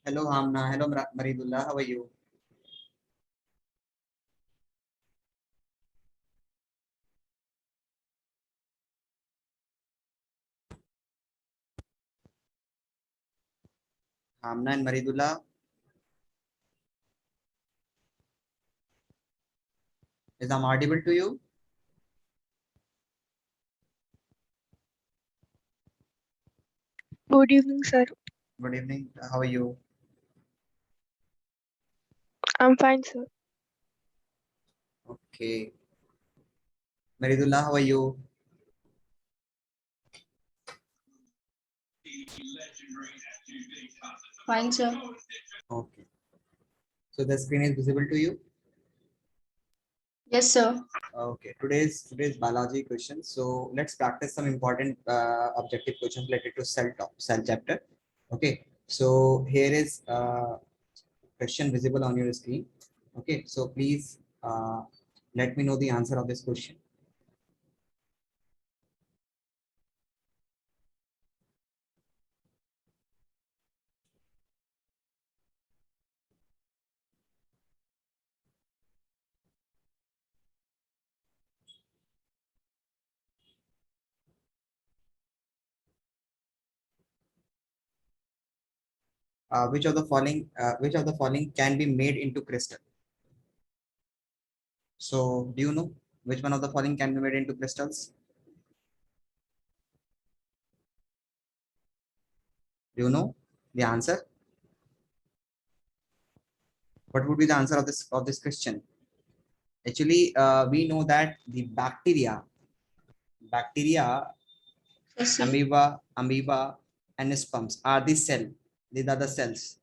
Hello, Hamna. Hello, Maridullah. How are you? Hamna and Maridullah, is I'm audible to you? Good evening, sir. Good evening. How are you? I'm fine, sir. Okay. Maridullah, how are you? Fine, sir. Okay. So the screen is visible to you? Yes, sir. Okay. Today's biology question. So let's practice some important objective questions related to cell chapter. Okay. So here is question visible on your screen. Okay. So please let me know the answer of this question. Which of the following can be made into crystal? So do you know which one of the following can be made into crystals? Do you know the answer? What would be the answer of this question? Actually, we know that the bacteria, Yes, sir. amoeba, and sperms are the cell. These are the cells,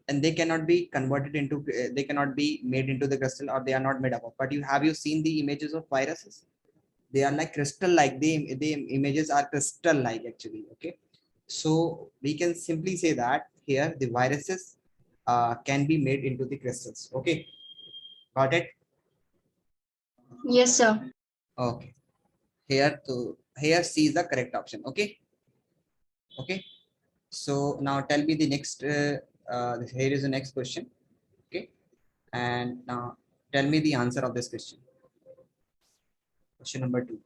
and they cannot be converted into. They cannot be made into the crystal, or they are not made up of. But you seen the images of viruses? They are like crystal like. The images are crystal like actually. Okay, so we can simply say that here the viruses can be made into the crystals. Okay, got it? Yes, sir. Okay, here C is the correct option. Okay, okay. So now tell me the next. Here is the next question. Okay, and now tell me the answer of this question. Question number 2.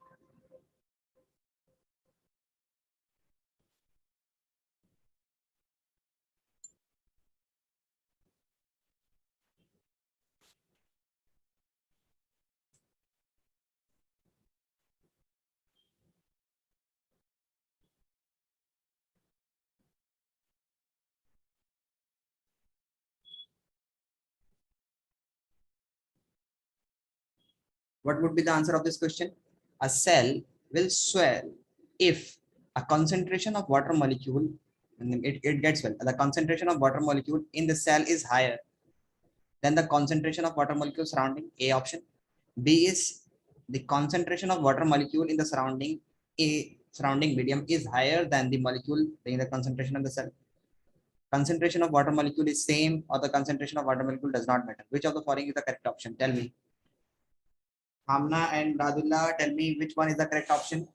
What would be the answer of this question? A cell will swell if a concentration of water molecule, it gets well. The concentration of water molecule in the cell is higher than the concentration of water molecule surrounding A option. B is the concentration of water molecule in the surrounding medium is higher than the molecule in the concentration of the cell. Concentration of water molecule is same or the concentration of water molecule does not matter. Which of the following is the correct option? Tell me. Hamna and Radullah, tell me which one is the correct option.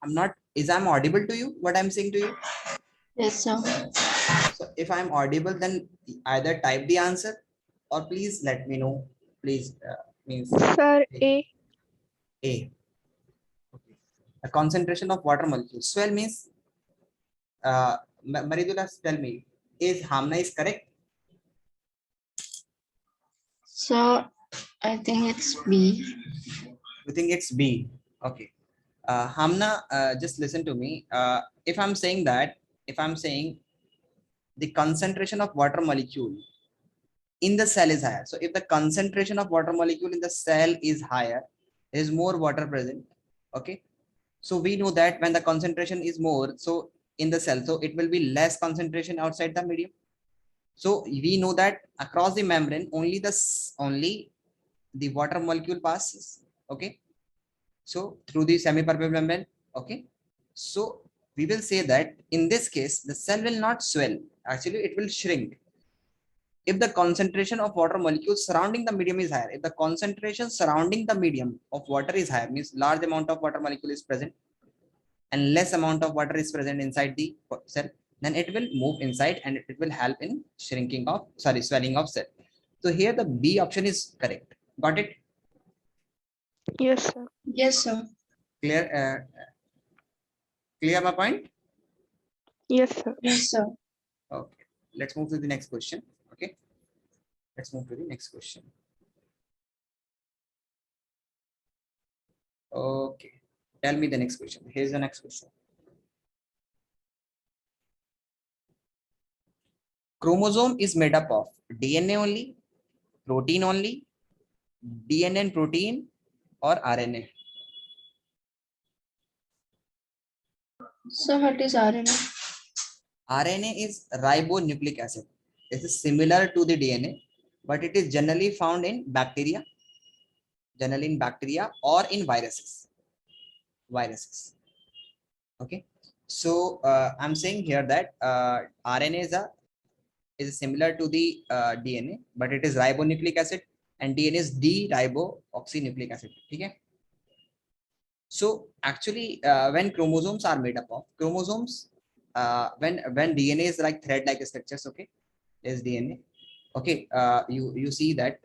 I'm audible to you? What I'm saying to you? Yes, sir. So if I'm audible, then either type the answer or please let me know. Please means Sir, A. A. Okay. The concentration of water molecules. Swell means Maridula, tell me, is Hamna is correct? So I think it's B. You think it's B? Okay. Hamna, just listen to me. If I'm saying the concentration of water molecule in the cell is higher. So if the concentration of water molecule in the cell is higher, there is more water present. Okay. So we know that when the concentration is more, so in the cell, so it will be less concentration outside the medium. So we know that across the membrane, only the water molecule passes. Okay. So through the semi-permeable membrane. Okay. So we will say that in this case, the cell will not swell. Actually, it will shrink. if the concentration of water molecules surrounding the medium is higher, if the concentration surrounding the medium of water is higher, means large amount of water molecule is present and less amount of water is present inside the cell, then it will move inside and it will help in shrinking of, sorry, swelling of cell. So here the B option is correct. Got it? Yes, sir. Yes, sir. Clear? Clear my point? Yes, sir. Yes, sir. Okay, let's move to the next question. Okay, let's move to the next question. Okay, tell me the next question. Here's the next question. Chromosome is made up of DNA only, protein only, DNA and protein, or RNA? So what is RNA? RNA is ribonucleic acid. It is similar to the DNA, but it is generally found in bacteria, or in viruses. Okay, so I'm saying here that RNA is similar to the DNA, but it is ribonucleic acid, and DNA is D-riboxynucleic acid. Okay. So actually, when chromosomes are made up of when DNA is like thread-like structures, okay, is DNA. Okay, you see that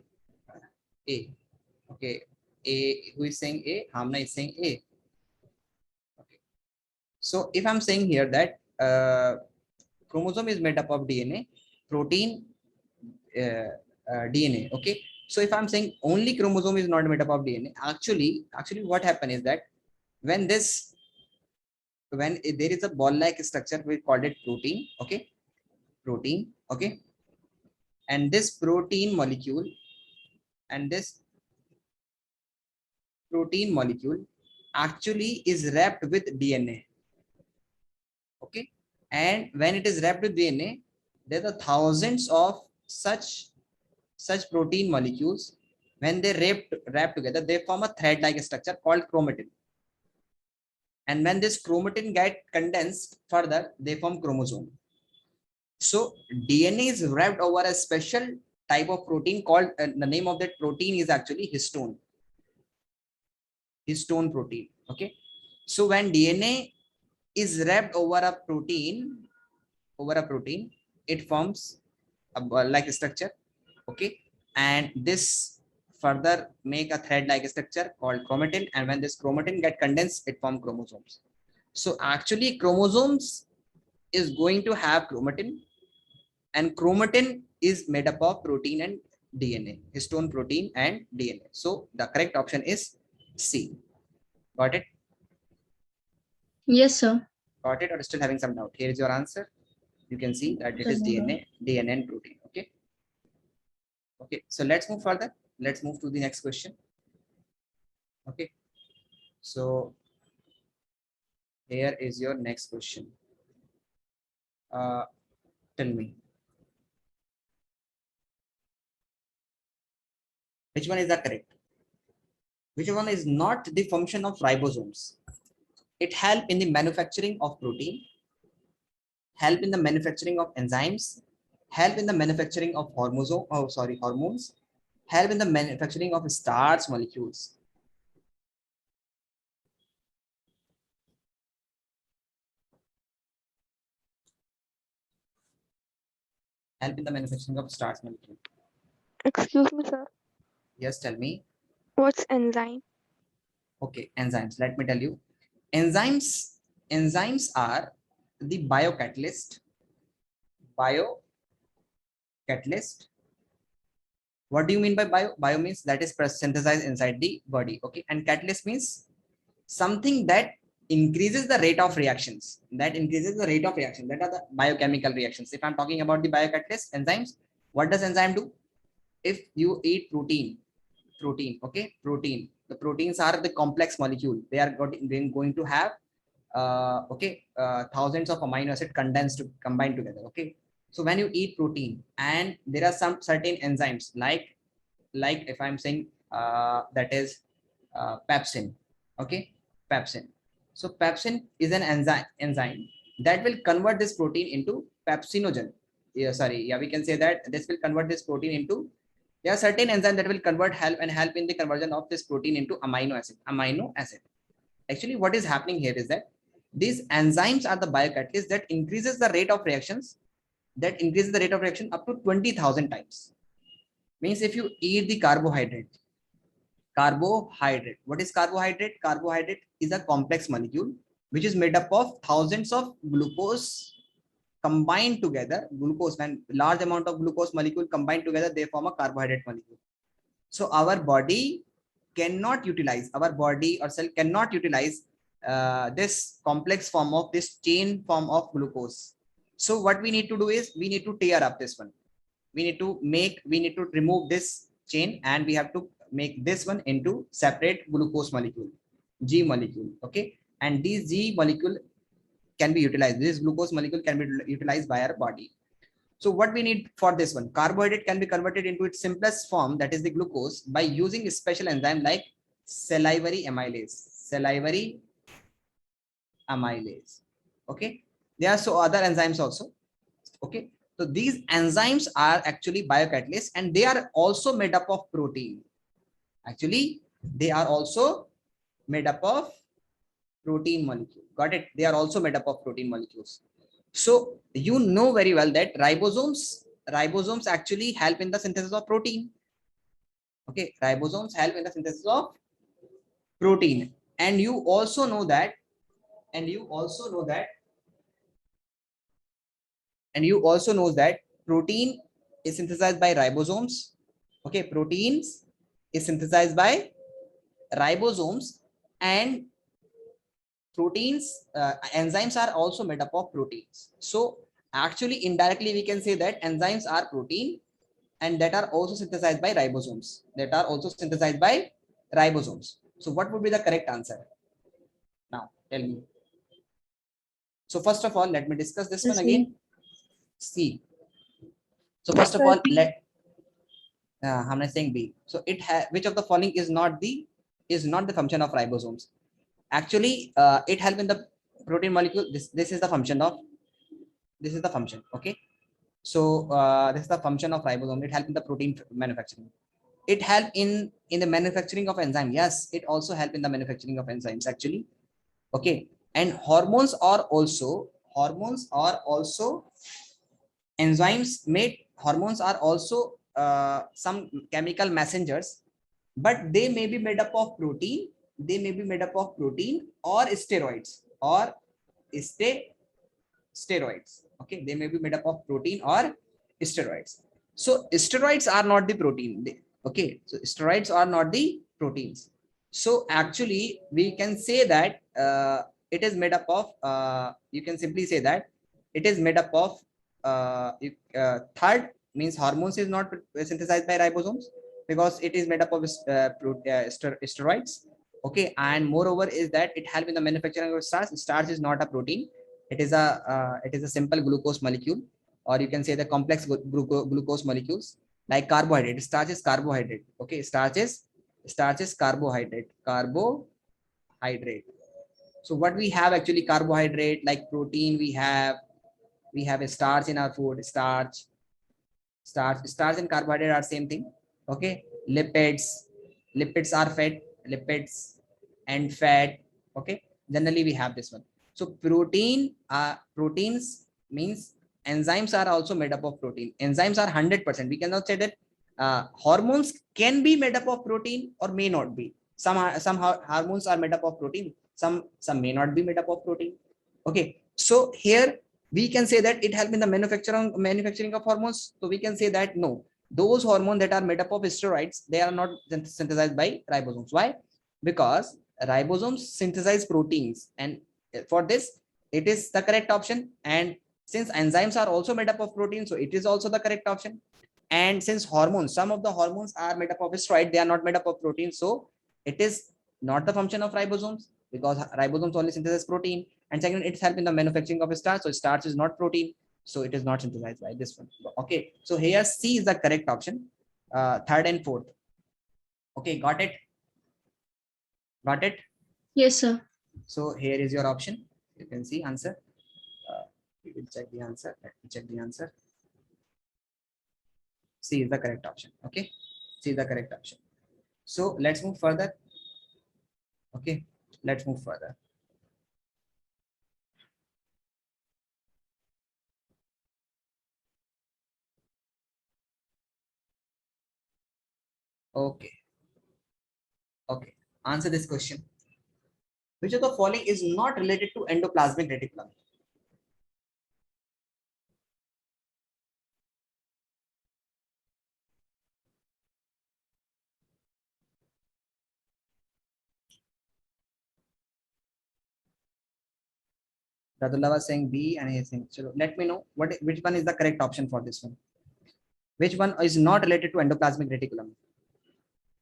A. Okay, A, who is saying A? Hamna is saying A. Okay. So if I'm saying here that chromosome is made up of DNA, protein, DNA. Okay. So if I'm saying only chromosome is not made up of DNA, actually what happened is that when there is a ball-like structure, we called it protein. Okay, protein. Okay, and this protein molecule actually is wrapped with DNA. Okay, and when it is wrapped with DNA, there are thousands of such protein molecules. When they wrap together, they form a thread-like structure called chromatin. And when this chromatin get condensed further, they form chromosome. So DNA is wrapped over a special type of protein called, the name of that protein is actually histone protein. Okay, so when DNA is wrapped over a protein, it forms a ball-like structure. Okay, and this further make a thread-like structure called chromatin, and when this chromatin get condensed, it form chromosomes. So actually chromosomes is going to have chromatin, and chromatin is made up of protein and DNA, histone protein and DNA. So the correct option is C. Got it? Yes, sir. Got it, or still having some doubt? Here is your answer. You can see that it is DNA and protein. Okay. Okay, so let's move further. Let's move to the next question. Okay, so here is your next question. Tell me, which one is the correct? Which one is not the function of ribosomes? It help in the manufacturing of protein, help in the manufacturing of enzymes, help in the manufacturing of hormones, help in the manufacturing of starch molecules. Help in the manufacturing of starch molecule. Excuse me, sir. Yes, tell me. What's enzyme? Okay, enzymes. Let me tell you. Enzymes are the biocatalyst. What do you mean by bio? Bio means that is synthesized inside the body. Okay, and catalyst means something that increases the rate of reactions. That are the biochemical reactions. If I'm talking about the biocatalyst, enzymes, what does enzyme do? If you eat protein, okay, the proteins are the complex molecule. They are going to have thousands of amino acid combined together. Okay, so when you eat protein, and there are some certain enzymes, like if I'm saying that is pepsin. Okay, pepsin. So pepsin is an enzyme that will convert this protein into pepsinogen. we can say that this will convert this protein into, there are certain enzymes that will help in the conversion of this protein into amino acid. Actually, what is happening here is that these enzymes are the biocatalysts that increases the rate of reactions, up to 20,000 times. Means if you eat the carbohydrate, what is carbohydrate? Carbohydrate is a complex molecule which is made up of thousands of glucose combined together. Glucose, when large amount of glucose molecule combined together, they form a carbohydrate molecule. So our body or cell cannot utilize this complex form of this chain form of glucose. So what we need to do is we need to tear up this one. We need to remove this chain, and we have to make this one into separate glucose molecule, G molecule. Okay, and these G molecule can be utilized. This glucose molecule can be utilized by our body. So what we need for this one, carbohydrate can be converted into its simplest form, that is the glucose, by using a special enzyme like salivary amylase. Okay, there are so other enzymes also. Okay, so these enzymes are actually biocatalysts, and they are also made up of protein. Actually, they are also made up of protein molecule. Got it? They are also made up of protein molecules. So you know very well that ribosomes actually help in the synthesis of protein. Okay, ribosomes help in the synthesis of protein, and you also know that protein is synthesized by ribosomes. Okay, proteins is synthesized by ribosomes, and proteins, enzymes are also made up of proteins. So actually, indirectly, we can say that enzymes are protein, and that are also synthesized by ribosomes. So what would be the correct answer? Now tell me. So first of all, let me discuss this one again. C. So first of all, I'm saying B. So which of the following is not the function of ribosomes? Actually, it help in the protein molecule. This is the function. Okay. So this is the function of ribosome. It help in the protein manufacturing. It help in the manufacturing of enzyme. Yes, it also help in the manufacturing of enzymes actually. Okay. And hormones are also hormones are also some chemical messengers, but they may be made up of protein. Or steroids steroids. Okay, they may be made up of protein or steroids. So steroids are not the protein. Okay, so steroids are not the proteins. So actually, we can say that it is made up of. You can simply say that it is made up of. Third means hormones is not synthesized by ribosomes, because it is made up of steroids. Okay, and moreover is that it helps in the manufacturing of starch. Starch is not a protein. It is a simple glucose molecule, or you can say the complex glucose molecules like carbohydrate. Starch is carbohydrate. Okay, starch is carbohydrate. So what we have actually, carbohydrate, like protein, we have a starch in our food. Starch and carbohydrate are same thing. Okay, lipids are fat, lipids and fat. Okay, generally we have this one. So proteins means enzymes are also made up of protein. Enzymes are 100%. We cannot say that hormones can be made up of protein or may not be. Some hormones are made up of protein. Some may not be made up of protein. Okay, so here we can say that it helps in the manufacturing of hormones. So we can say that no, those hormones that are made up of steroids, they are not synthesized by ribosomes. Why? Because ribosomes synthesize proteins, and for this it is the correct option. And since enzymes are also made up of protein, so it is also the correct option. And since some of the hormones are made up of steroid, they are not made up of protein, so it is not the function of ribosomes, because ribosomes only synthesize protein. And second, it's help in the manufacturing of starch, so starch is not protein, so it is not synthesized by this one. Okay, so here C is the correct option, third and fourth. Okay, got it? Yes, sir. So here is your option. You can see answer. We will check the answer. Let me check the answer. C is the correct option. Okay, C is the correct option. So let's move further. Okay, let's move further. Okay, okay. Answer this question. Which of the following is not related to endoplasmic reticulum? Radullah was saying B and he is saying, so let me know which one is the correct option for this one. Which one is not related to endoplasmic reticulum?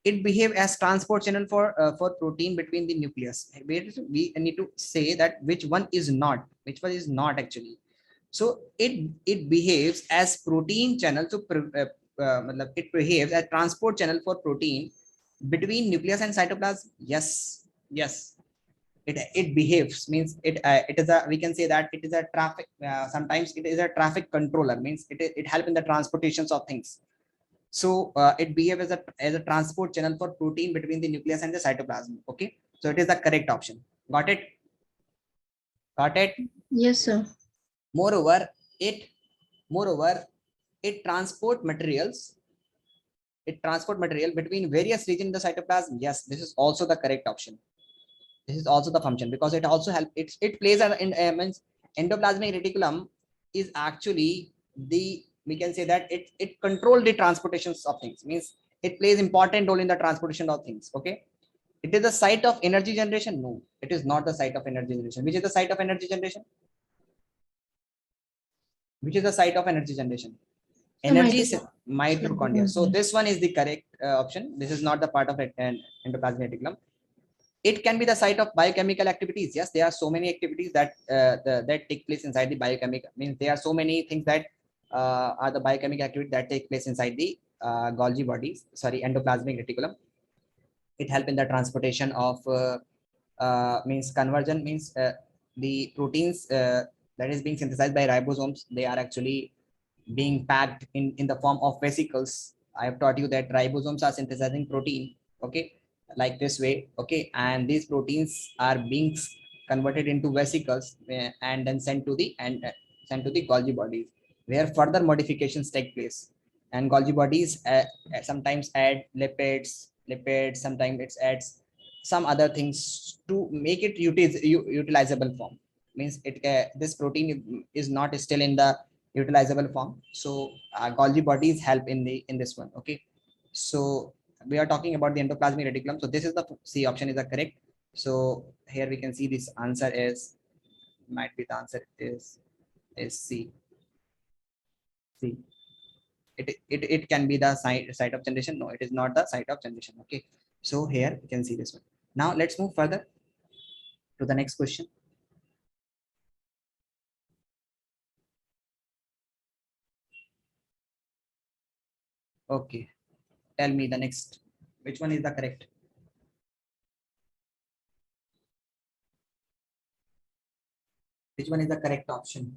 It behave as transport channel for protein between the nucleus. We need to say that which one is not, actually. So it behaves as protein channel. So it behaves as transport channel for protein between nucleus and cytoplasm. Yes, yes. It behaves means it is a, we can say that it is a traffic. Sometimes it is a traffic controller, means it help in the transportations of things. So it behaves as a transport channel for protein between the nucleus and the cytoplasm. Okay, so it is the correct option. Got it? Got it? Yes, sir. Moreover, it transport materials. It transport material between various regions in the cytoplasm. Yes, this is also the correct option. This is also the function, because it also help. It plays an means endoplasmic reticulum is actually the, we can say that it control the transportations of things, means it plays important role in the transportation of things. Okay, it is the site of energy generation. No, it is not the site of energy generation. Which is the site of energy generation? Which is the site of energy generation? Energy mitochondria. So this one is the correct option. This is not the part of it, endoplasmic reticulum. It can be the site of biochemical activities. Yes, there are so many activities that that take place inside the biochemical, means there are so many things that are the biochemical activities that take place inside the Golgi bodies, sorry, endoplasmic reticulum. It help in the transportation of means conversion, means the proteins that is being synthesized by ribosomes, they are actually being packed in the form of vesicles. I have taught you that ribosomes are synthesizing protein. Okay, like this way. Okay, and these proteins are being converted into vesicles and then sent to the Golgi bodies, where further modifications take place. And Golgi bodies sometimes add lipids, sometimes it adds some other things to make it utilizable form. Means it this protein is not still in the utilizable form. So Golgi bodies help in this one. Okay, so we are talking about the endoplasmic reticulum. So this is the C option is the correct. So here we can see this answer is, might be the answer is C. C. It can be the site of generation. No, it is not the site of generation. Okay, so here you can see this one. Now let's move further to the next question. Okay, tell me the next. Which one is the correct? Which one is the correct option?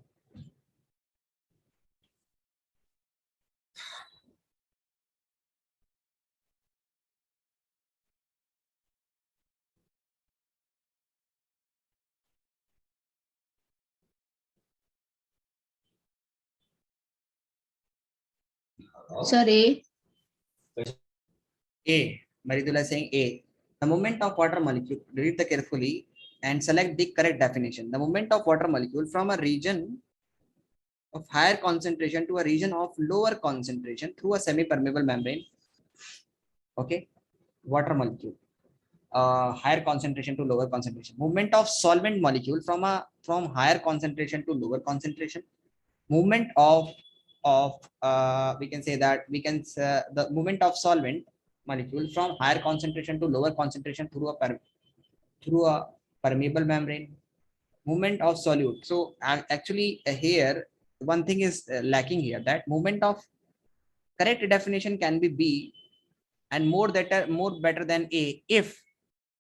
Sorry. A. Maridula is saying A. The movement of water molecule, read the carefully and select the correct definition. The movement of water molecule from a region of higher concentration to a region of lower concentration through a semi-permeable membrane. Okay, water molecule, higher concentration to lower concentration. Movement of solvent molecule from higher concentration to lower concentration. Movement of we can say that the movement of solvent molecule from higher concentration to lower concentration through a permeable membrane. Movement of solute. So actually here one thing is lacking here, that movement of correct definition can be B and more better than A if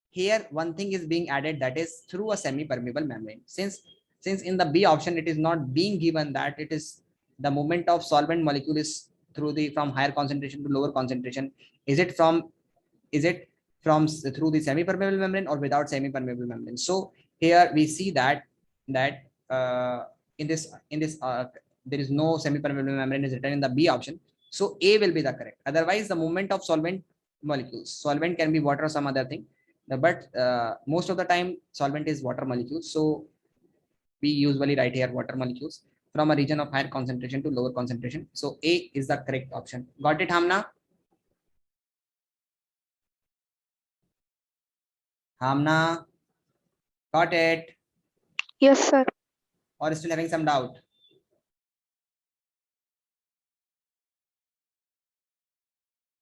here one thing is being added, that is through a semi-permeable membrane. Since in the B option it is not being given that it is the movement of solvent molecule is from higher concentration to lower concentration? Is it from through the semi-permeable membrane or without semi-permeable membrane? So here we see that in this there is no semi-permeable membrane is written in the B option. So A will be the correct. Otherwise, the movement of solvent molecules. Solvent can be water or some other thing, but most of the time solvent is water molecules. So we usually write here water molecules from a region of higher concentration to lower concentration. So A is the correct option. Got it, Hamna? Hamna, got it? Yes, sir. Or still having some doubt?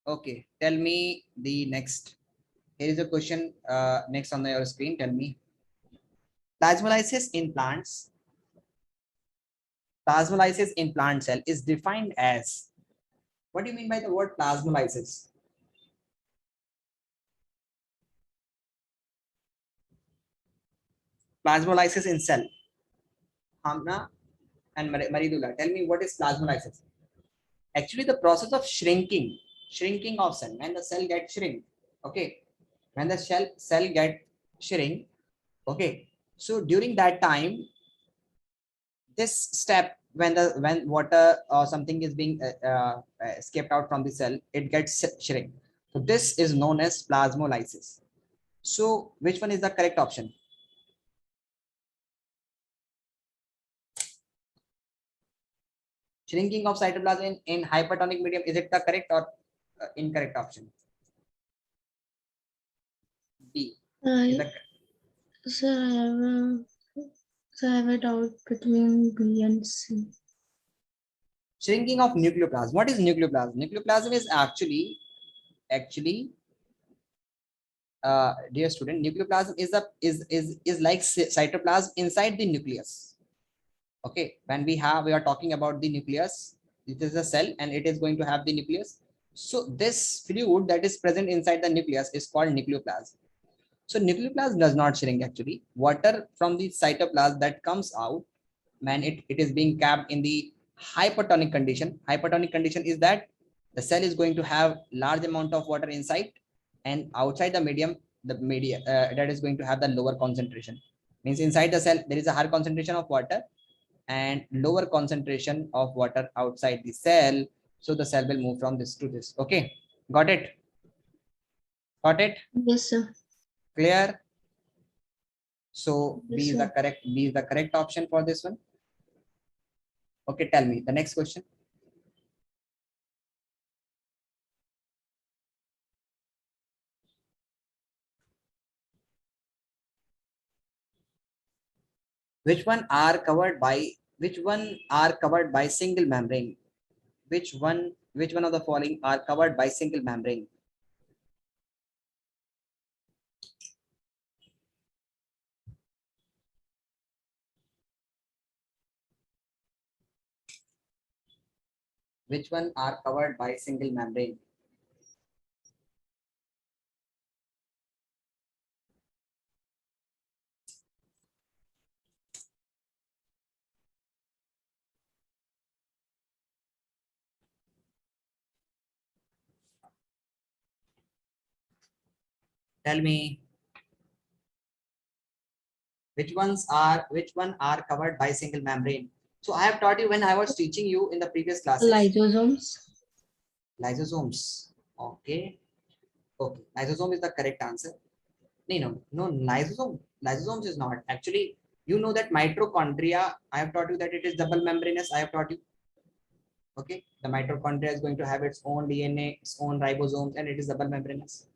Okay, tell me the next. Here is a question next on your screen. Tell me. Plasmolysis in plants. Plasmolysis in plant cell is defined as. What do you mean by the word plasmolysis? Plasmolysis in cell. Hamna and Maridula, tell me what is plasmolysis? Actually, the process of shrinking of cell. When the cell gets shrink, okay. When the cell get shrink, okay. So during that time, this step, when water or something is being escaped out from the cell, it gets shrink. So this is known as plasmolysis. So which one is the correct option? Shrinking of cytoplasm in hypertonic medium, is it the correct or incorrect option? B. Sir, I have a doubt between B and C. Shrinking of nucleoplasm. What is nucleoplasm? Nucleoplasm is actually dear student, nucleoplasm is like cytoplasm inside the nucleus. Okay, when we are talking about the nucleus, it is a cell and it is going to have the nucleus. So this fluid that is present inside the nucleus is called nucleoplasm. So nucleoplasm does not shrink actually. Water from the cytoplasm that comes out when it is being kept in the hypertonic condition. Hypertonic condition is that the cell is going to have large amount of water inside, and outside the medium, that is going to have the lower concentration. Means inside the cell there is a higher concentration of water and lower concentration of water outside the cell. So the cell will move from this to this. Okay, got it? Got it? Yes, sir. Clear? So Yes, B is the correct option for this one. Okay, tell me the next question. Which one are covered by single membrane? Which one of the following are covered by single membrane? Which one are covered by single membrane? Tell me. Which one are covered by single membrane? So I have taught you when I was teaching you in the previous classes. Lysosomes. Lysosomes. Okay. Okay. Lysosome is the correct answer. No, lysosomes is not. Actually, you know that mitochondria, I have taught you that it is double membranous. I have taught you. Okay. The mitochondria is going to have its own DNA, its own ribosomes, and it is double membranous.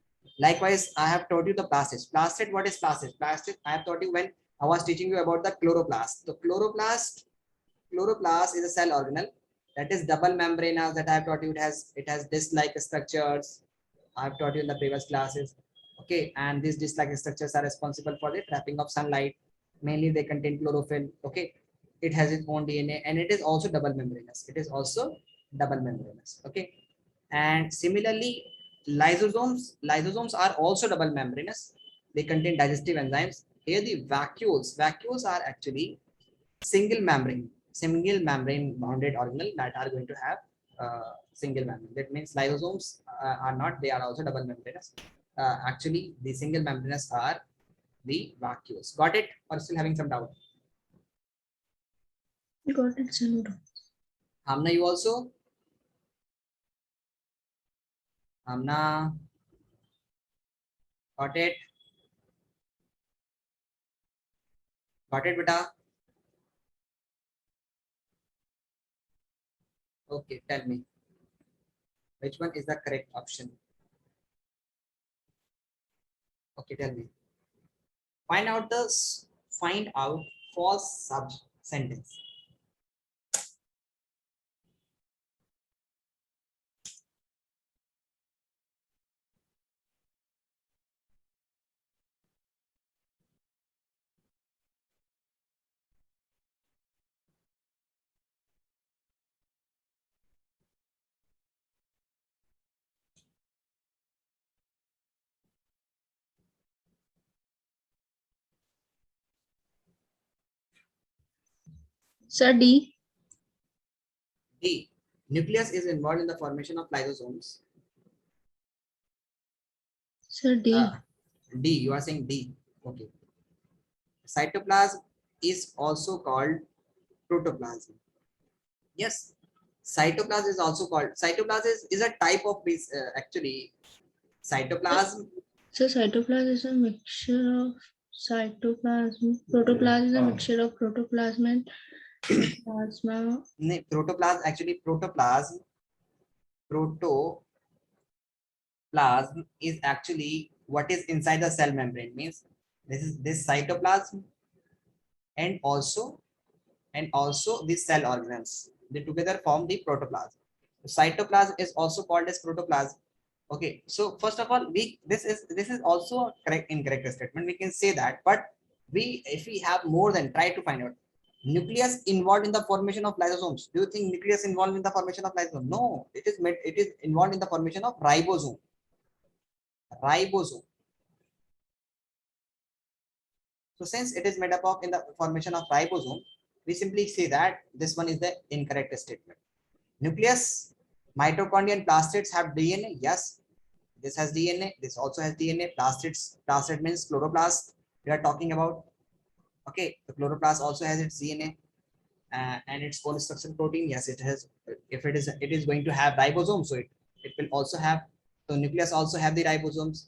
Likewise, I have taught you the plastid. Plastid, what is plastid? Plastid, I have taught you when I was teaching you about the chloroplast. The chloroplast is a cell organelle that is double membranous, that I have taught you. It has disc-like structures. I have taught you in the previous classes. Okay, and these disc-like structures are responsible for the trapping of sunlight. Mainly they contain chlorophyll. Okay, it has its own DNA and it is also double membranous. Okay, and similarly, lysosomes are also double membranous. They contain digestive enzymes. Here the vacuoles are actually single membrane bounded organelle that are going to have single membranous. That means lysosomes are not, they are also double membranous. Actually, the single membranous are the vacuoles. Got it? Or still having some doubt? Got it, sir. Hamna, you also? Hamna, got it? Got it, beta? Okay, tell me. Which one is the correct option? Okay, tell me. Find out false sub sentence. Sir, D. D. Nucleus is involved in the formation of lysosomes. Sir, D. D. You are saying D. Okay. Cytoplasm is also called protoplasm. Yes. Cytoplasm is also called. Cytoplasm is a type of this. Actually, cytoplasm. So cytoplasm is a mixture of cytoplasm. Protoplasm is a mixture of protoplasm and plasma. Protoplasm. Actually, protoplasm. Protoplasm is actually what is inside the cell membrane. Means this is this cytoplasm and also the cell organelles. They together form the protoplasm. Cytoplasm is also called as protoplasm. Okay, so first of all, this is also a correct incorrect statement. We can say that, but if we have more than try to find out nucleus involved in the formation of lysosomes. Do you think nucleus involved in the formation of lysosome? No, it is involved in the formation of ribosome. Ribosome. So since it is made up of in the formation of ribosome, we simply say that this one is the incorrect statement. Nucleus, mitochondria and plastids have DNA. Yes, this has DNA. This also has DNA. Plastid means chloroplast. We are talking about. Okay, the chloroplast also has its DNA and its construction protein. Yes, it has. If it is going to have ribosomes, so it will also have. So nucleus also have the ribosomes.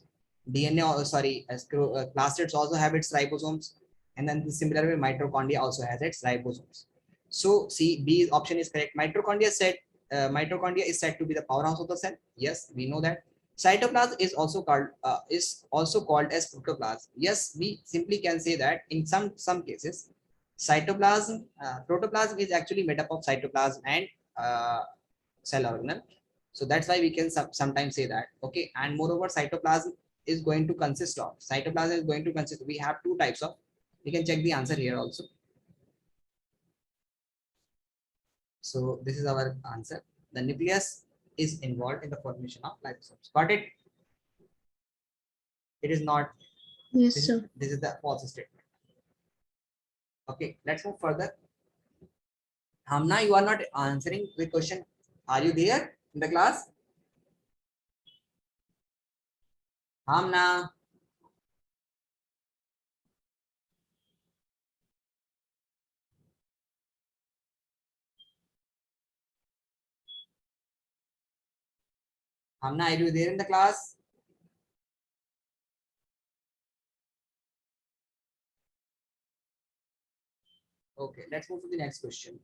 DNA, plastids also have its ribosomes, and then similarly mitochondria also has its ribosomes. So see, B option is correct. Mitochondria is said to be the powerhouse of the cell. Yes, we know that. Cytoplasm is also called as protoplasm. Yes, we simply can say that in some cases, protoplasm is actually made up of cytoplasm and cell organelle. So that's why we can sometimes say that. Okay, and moreover, cytoplasm is going to consist of. Cytoplasm is going to consist. We have two types of. We can check the answer here also. So this is our answer. The nucleus is involved in the formation of lysosomes. Got it? It is not. Yes, sir. This is the false statement. Okay, let's move further. Hamna, you are not answering the question. Are you there in the class? Hamna. Hamna, are you there in the class? Okay, let's move to the next question.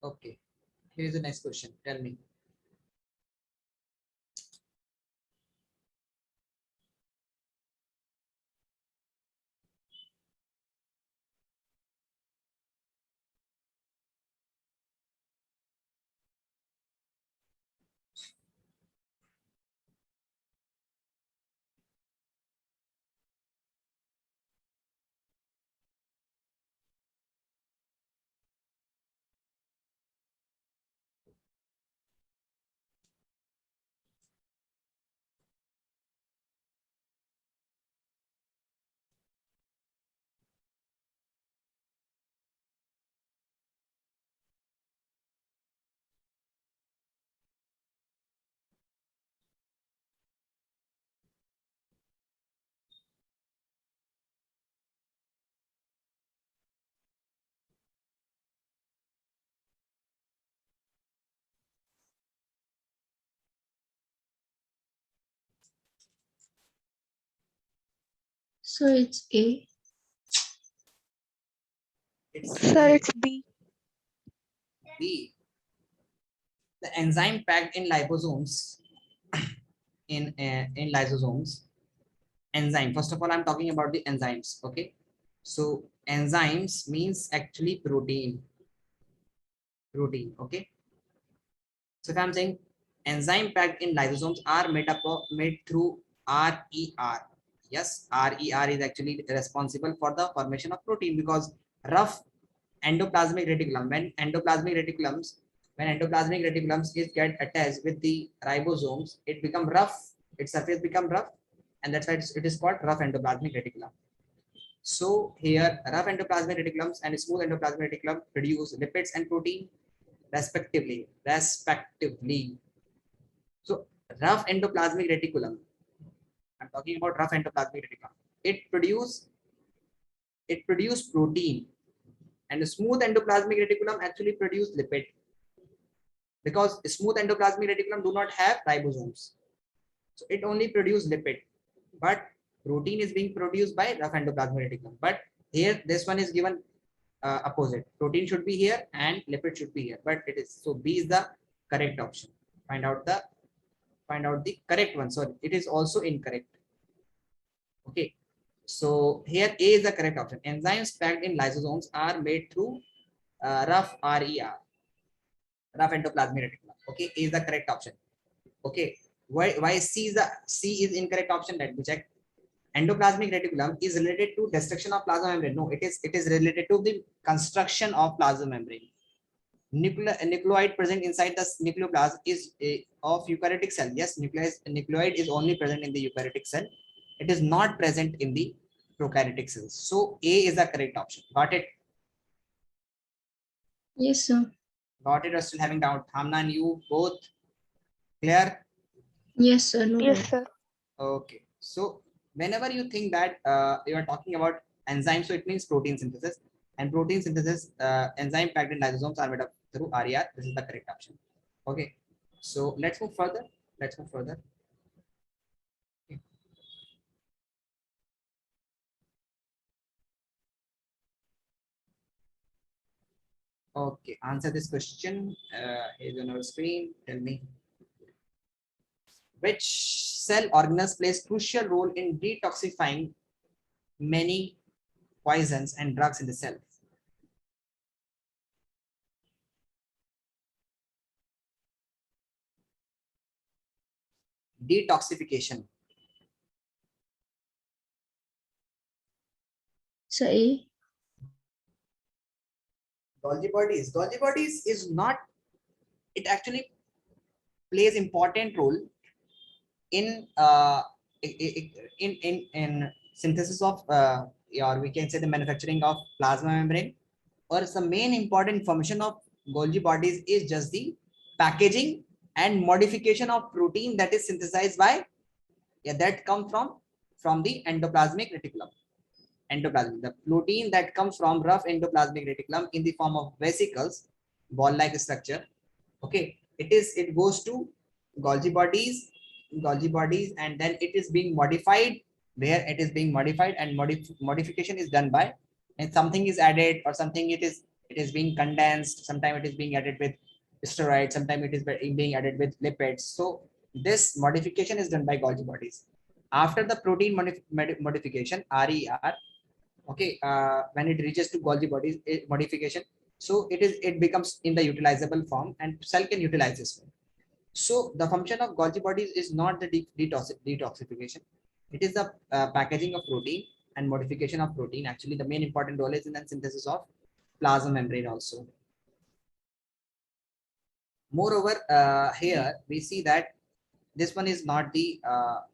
Okay, here is the next question. Tell me. So it's A. It's Sir, A. it's B. B. The enzyme packed in liposomes in lysosomes. Enzyme. First of all, I'm talking about the enzymes. Okay. So enzymes means actually protein. Protein. Okay. So if I'm saying enzyme packed in lysosomes are made through RER. Yes, RER is actually responsible for the formation of protein because rough endoplasmic reticulum, when endoplasmic reticulums is get attached with the ribosomes, it become rough, its surface become rough, and that's why it is called rough endoplasmic reticulum. So here rough endoplasmic reticulums and smooth endoplasmic reticulum produce lipids and protein respectively. So rough endoplasmic reticulum, I'm talking about rough endoplasmic reticulum, it produce protein, and the smooth endoplasmic reticulum actually produce lipid, because smooth endoplasmic reticulum do not have ribosomes, so it only produce lipid, but protein is being produced by rough endoplasmic reticulum. But here this one is given opposite, protein should be here and lipid should be here, but it is, so B is the correct option. Find out the correct one. So it is also incorrect. Okay, so here A is the correct option. Enzymes packed in lysosomes are made through rough RER, rough endoplasmic reticulum. Okay, A is the correct option. Okay, why C is incorrect option? Let me check. Endoplasmic reticulum is related to destruction of plasma membrane. No, it is related to the construction of plasma membrane. Nucleoid present inside the nucleoplasm is of eukaryotic cell. Yes, nucleoid is only present in the eukaryotic cell. It is not present in the prokaryotic cells. So A is the correct option. Got it? Yes, sir. Got it, or still having doubt? Hamna and you both clear? Yes, sir. No Yes, doubt. sir. Okay. So whenever you think that you are talking about enzyme, so it means protein synthesis. And protein synthesis, enzyme packed in lysosomes are made up through RER. This is the correct option. Okay. So let's move further. Okay. Okay. Answer this question. Here's on our screen. Tell me. Which cell organelles plays crucial role in detoxifying many poisons and drugs in the cell? Detoxification. So A. Golgi bodies. Golgi bodies is not. It actually plays important role in in synthesis of or we can say the manufacturing of plasma membrane, or some main important information of Golgi bodies is just the packaging and modification of protein that is synthesized by, yeah, that come from the endoplasmic reticulum. Endoplasmic, the protein that comes from rough endoplasmic reticulum in the form of vesicles, ball like structure. Okay, it goes to Golgi bodies, and then it is being modified, where it is being modified, and modification is done by, and something is added, or something it is being condensed, sometimes it is being added with steroids, sometimes it is being added with lipids. So this modification is done by Golgi bodies. After the protein modification, RER, okay, when it reaches to Golgi bodies modification, so it becomes in the utilizable form, and cell can utilize this one. So the function of Golgi bodies is not the detoxification. It is the packaging of protein and modification of protein. Actually, the main important role is in the synthesis of plasma membrane also. Moreover, here we see that this one is not the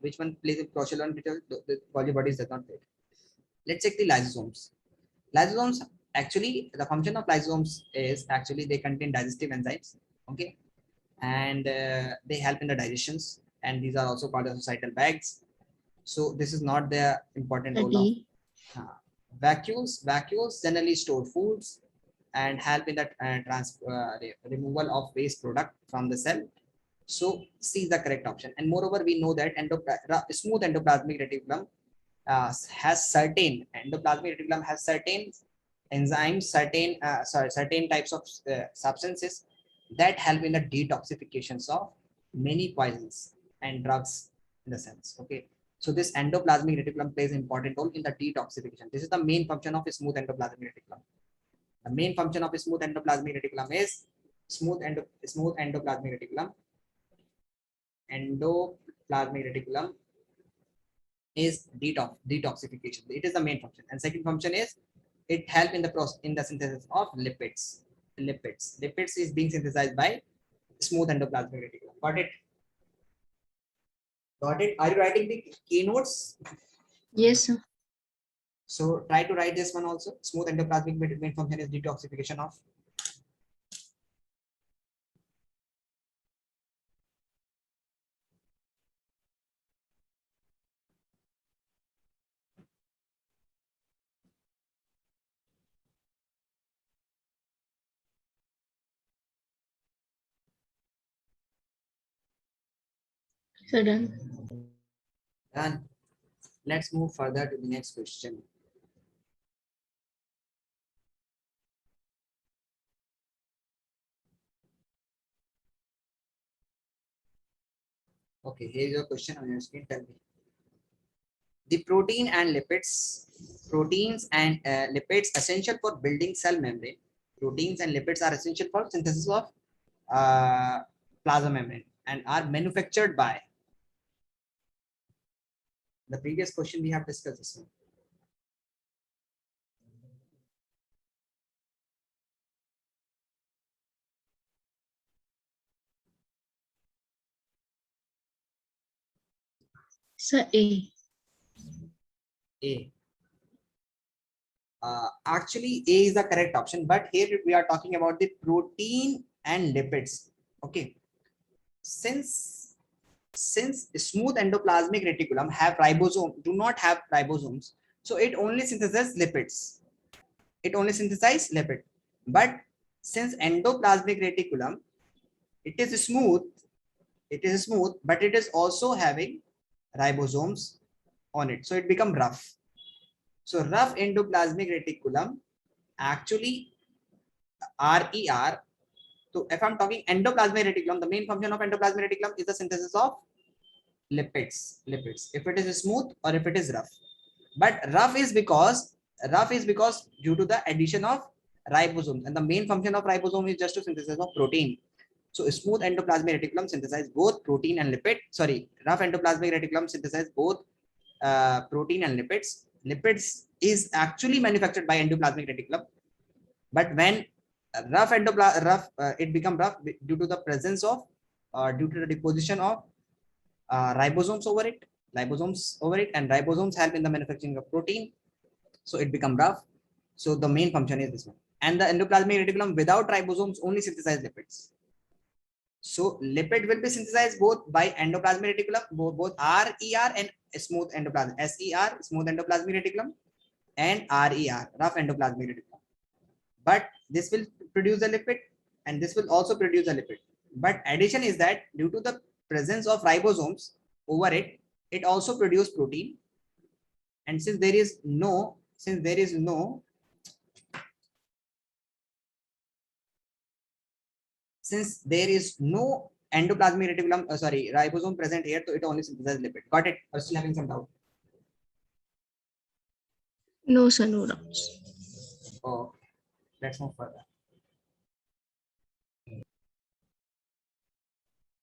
which one plays a crucial one, because the Golgi bodies does not play. Let's check the lysosomes. Lysosomes, actually, the function of lysosomes is actually they contain digestive enzymes. Okay, and they help in the digestions, and these are also called as societal bags. So this is not the important role of D. vacuoles generally store foods and help in the removal of waste product from the cell. So C is the correct option. And moreover, we know that smooth endoplasmic reticulum has certain endoplasmic reticulum has certain enzymes, certain types of substances that help in the detoxifications of many poisons and drugs in the cells. Okay, so this endoplasmic reticulum plays an important role in the detoxification. This is the main function of a smooth endoplasmic reticulum. The main function of a smooth endoplasmic reticulum is smooth endoplasmic reticulum. Endoplasmic reticulum is detoxification. It is the main function. And second function is it help in the process in the synthesis of lipids. Lipids is being synthesized by smooth endoplasmic reticulum. Got it? Got it? Are you writing the keynotes? Yes, sir. So try to write this one also. Smooth endoplasmic main function is detoxification of. So done. Done. Let's move further to the next question. Okay, here's your question on your screen. Tell me. The proteins and lipids essential for building cell membrane. Proteins and lipids are essential for synthesis of plasma membrane and are manufactured by. The previous question we have discussed this one. Sir, A. A. Actually, A is the correct option, but here we are talking about the protein and lipids. Okay, since smooth endoplasmic reticulum do not have ribosomes, so it only synthesizes lipids. But since endoplasmic reticulum, it is smooth, but it is also having ribosomes on it, so it become rough. So rough endoplasmic reticulum actually RER. So if I'm talking endoplasmic reticulum, the main function of endoplasmic reticulum is the synthesis of lipids. If it is smooth or if it is rough. But rough is because due to the addition of ribosomes, and the main function of ribosome is just to synthesis of protein. So smooth endoplasmic reticulum synthesize both protein and lipid. Sorry, rough endoplasmic reticulum synthesize both protein and lipids. Lipids is actually manufactured by endoplasmic reticulum, but when it become rough due to the presence of due to the deposition of ribosomes over it, and ribosomes help in the manufacturing of protein, so it become rough. So the main function is this one, and the endoplasmic reticulum without ribosomes only synthesize lipids. So lipid will be synthesized both by endoplasmic reticulum, both RER and smooth endoplasmic, SER smooth endoplasmic reticulum, and RER rough endoplasmic reticulum. But this will produce a lipid, and this will also produce a lipid. But addition is that due to the presence of ribosomes over it, it also produces protein. And since there is no endoplasmic reticulum, ribosome present here, so it only synthesizes lipid. Got it? Or still having some doubt? No, sir, no doubts. Oh, let's move further.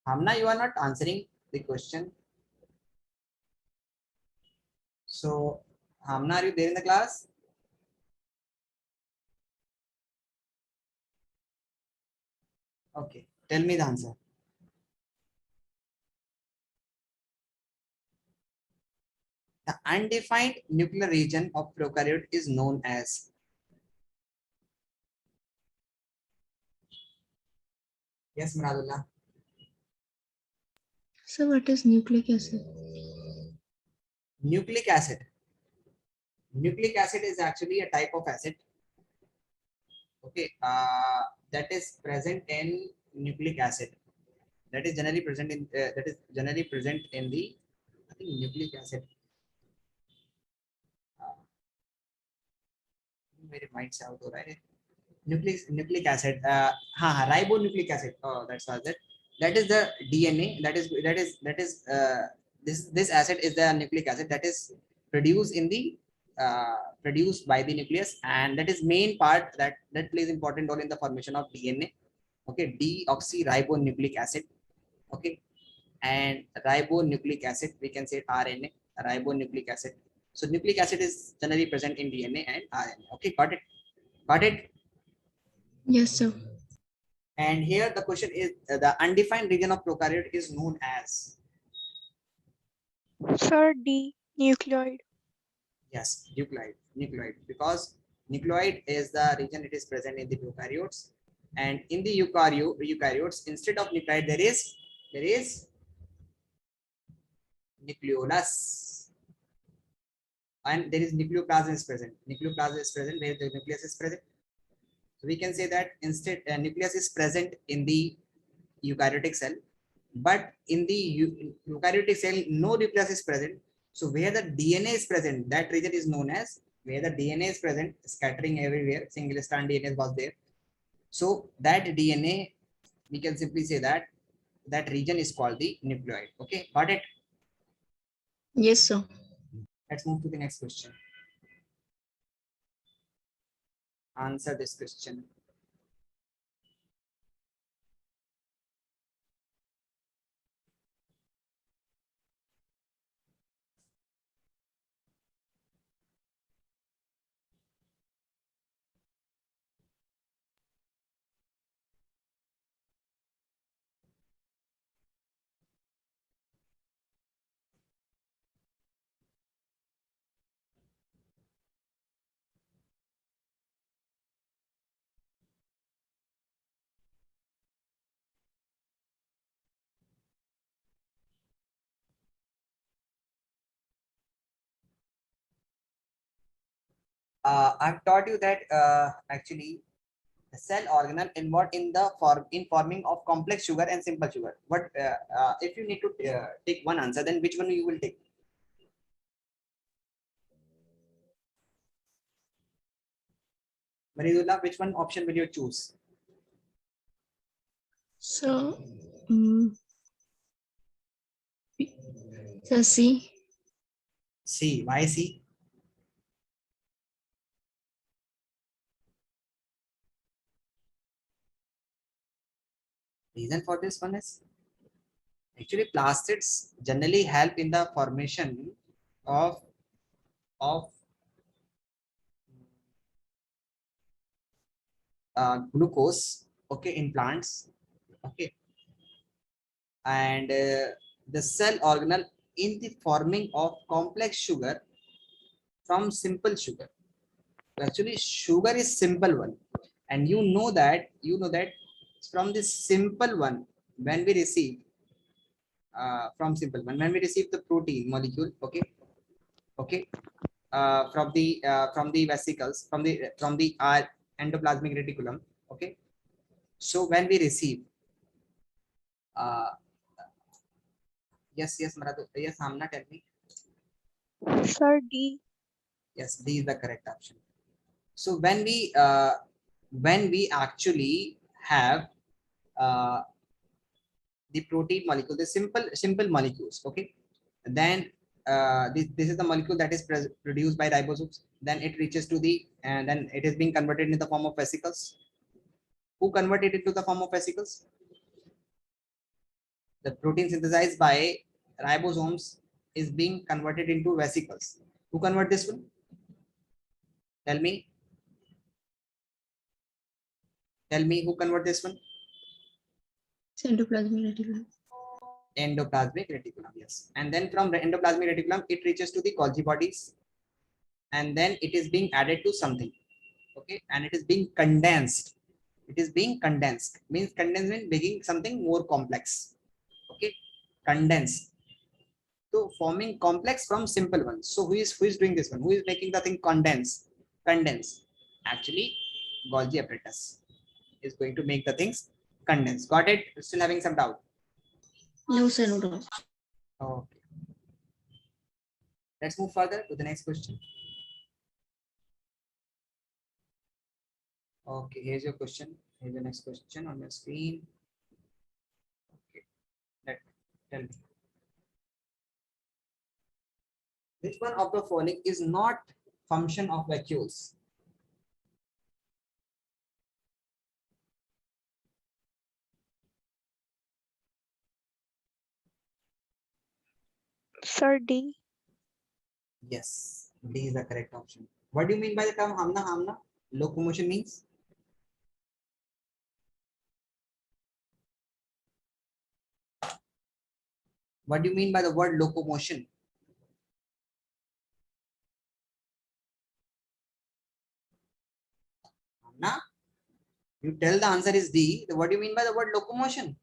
Hamna, you are not answering the question. So, Hamna, are you there in the class? Okay, tell me the answer. The undefined nuclear region of prokaryote is known as. Yes, Muradullah. So what is nucleic acid? Nucleic acid. Nucleic acid is actually a type of acid. Okay, that is present in nucleic acid. That is generally present in the I think nucleic acid. मेरे mind से out हो रहा है. Nucleic acid. हाँ, ribonucleic acid. Oh, that's all. That is the DNA. This acid is the nucleic acid that is produced in the produced by the nucleus, and that is main part that plays important role in the formation of DNA. Okay, deoxyribonucleic acid. Okay, and ribonucleic acid, we can say RNA, ribonucleic acid. So nucleic acid is generally present in DNA and RNA. Okay, got it? Got it? Yes, sir. And here the question is the undefined region of prokaryote is known as, Sir, D. Nucleoid. yes, nucleoid, because nucleoid is the region it is present in the prokaryotes, and in the eukaryotes instead of nucleoid there is nucleolus, and there is nucleoplasm is present. Nucleoplasm is present where the nucleus is present. So we can say that instead nucleus is present in the eukaryotic cell, but in the eukaryotic cell no nucleus is present. So where the DNA is present, that region is known as, where the DNA is present, scattering everywhere, single strand DNA was there. So that DNA, we can simply say that that region is called the nucleoid. Okay, got it? Yes, sir. Let's move to the next question. Answer this question. I've taught you that actually the cell organelle involved in the forming of complex sugar and simple sugar. What if you need to take one answer, then which one you will take? Maridullah, which one option will you choose? So, um, so C. C. Why C? Reason for this one is actually plastids generally help in the formation of of glucose. Okay, in plants. Okay, and the cell organelle in the forming of complex sugar from simple sugar. Actually, sugar is simple one, and you know that from this simple one, when we receive from simple one, when we receive the protein molecule, okay, from the vesicles, from the endoplasmic reticulum, okay. So when we receive, uh, yes, Maradu, yes, Amna, tell me. Sir, D. Yes, D is the correct option. So when we actually have uh, the protein molecule, the simple molecules, okay, then this is the molecule that is produced by ribosomes. Then it reaches to the, and then it is being converted in the form of vesicles. Who converted it to the form of vesicles? The protein synthesized by ribosomes is being converted into vesicles. Who convert this one? Tell me. Tell me who convert this one? Endoplasmic reticulum. Endoplasmic reticulum, yes. And then from the endoplasmic reticulum, it reaches to the Golgi bodies, and then it is being added to something, okay, and it is being condensed. It is being condensed, means condensed means making something more complex, okay, condensed. So forming complex from simple ones. So who is doing this one? Who is making the thing condense? Actually, Golgi apparatus is going to make the things condense. Got it? Still having some doubt? No, sir, no doubt. Okay. Let's move further to the next question. Okay, here's your question. Here's the next question on your screen. Okay, tell me. Which one of the following is not function of vacuoles? Sir, D. Yes, D is the correct option. What do you mean by the term hamna hamna? Locomotion means? What do you mean by the word locomotion? Hamna? You tell the answer is D. What do you mean by the word locomotion?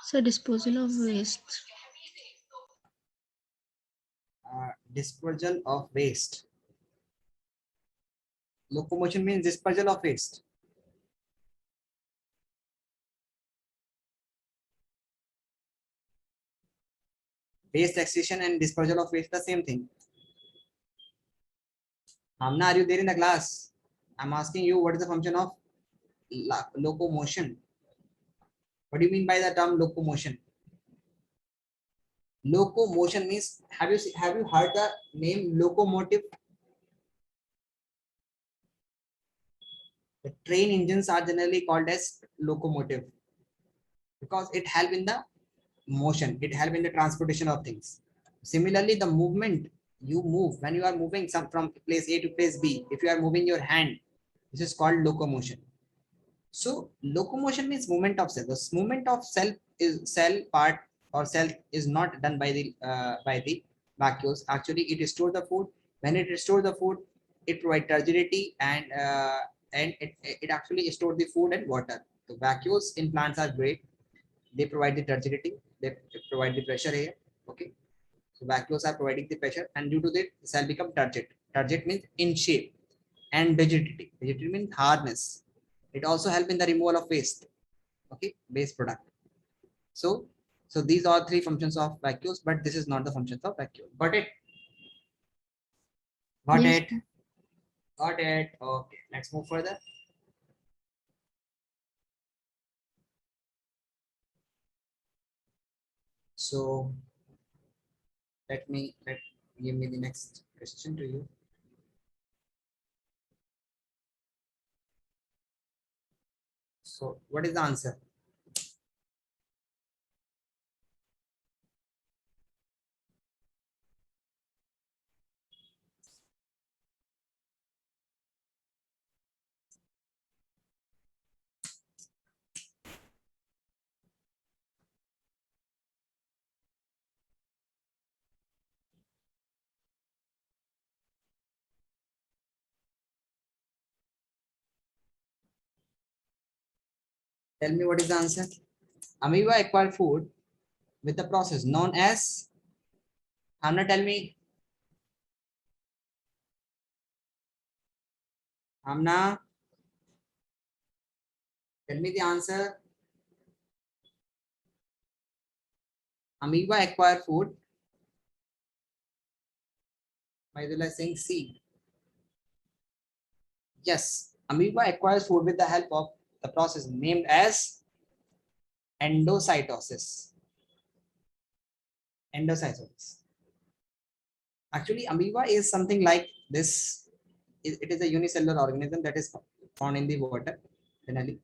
So disposal of waste. Dispersal of waste. Locomotion means dispersal of waste. Waste extraction and dispersal of waste, the same thing. Hamna, are you there in the class? I'm asking you what is the function of locomotion? What do you mean by the term locomotion? Locomotion means, have you heard the name locomotive? The train engines are generally called as locomotive because it help in the motion, it help in the transportation of things. Similarly, the movement you move when you are moving some from place A to place B, if you are moving your hand, this is called locomotion. So locomotion means movement of cell. The movement of cell part or cell is not done by the vacuoles. Actually, it stores the food. When it stores the food, it provides turgidity and it actually stores the food and water. The vacuoles in plants are great. They provide the turgidity. They provide the pressure here. Okay. So vacuoles are providing the pressure, and due to that, the cell become turgid. Turgid means in shape, and rigidity. Rigidity means hardness. It also help in the removal of waste. Okay, waste product. So these are three functions of vacuoles, but this is not the functions of vacuole. Got it? Got Yes. it? Got it. Okay, let's move further. So let give me the next question to you. So what is the answer? Tell me what is the answer. Amoeba acquire food with the process known as. Hamna, tell me. Hamna, tell me the answer. Amoeba acquire food. Maidula is saying C. Yes, amoeba acquires food with the help of the process named as endocytosis. Endocytosis. Actually, amoeba is something like this. It is a unicellular organism that is found in the water, generally.